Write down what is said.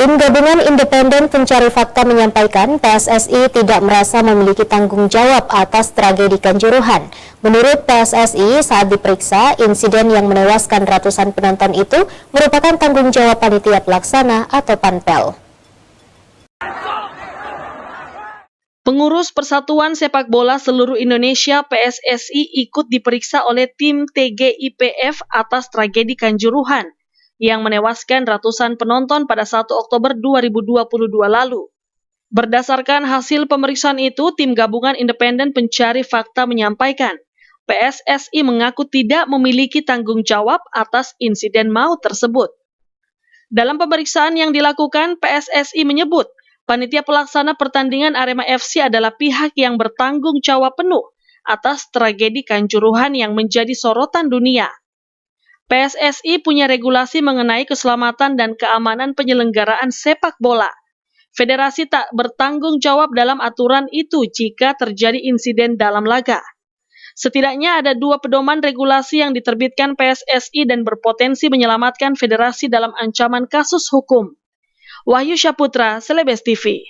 Tim Gabungan Independen Pencari Fakta menyampaikan PSSI tidak merasa memiliki tanggung jawab atas tragedi Kanjuruhan. Menurut PSSI, saat diperiksa, insiden yang menewaskan ratusan penonton itu merupakan tanggung jawab panitia pelaksana atau Panpel. Pengurus Persatuan Sepak Bola Seluruh Indonesia PSSI ikut diperiksa oleh tim TGIPF atas tragedi Kanjuruhan yang menewaskan ratusan penonton pada 1 Oktober 2022 lalu. Berdasarkan hasil pemeriksaan itu, tim Gabungan Independen Pencari Fakta menyampaikan, PSSI mengaku tidak memiliki tanggung jawab atas insiden maut tersebut. Dalam pemeriksaan yang dilakukan, PSSI menyebut, panitia pelaksana pertandingan Arema FC adalah pihak yang bertanggung jawab penuh atas tragedi Kanjuruhan yang menjadi sorotan dunia. PSSI punya regulasi mengenai keselamatan dan keamanan penyelenggaraan sepak bola. Federasi tak bertanggung jawab dalam aturan itu jika terjadi insiden dalam laga. Setidaknya ada 2 pedoman regulasi yang diterbitkan PSSI dan berpotensi menyelamatkan federasi dalam ancaman kasus hukum. Wahyu Syaputra, Selebes TV.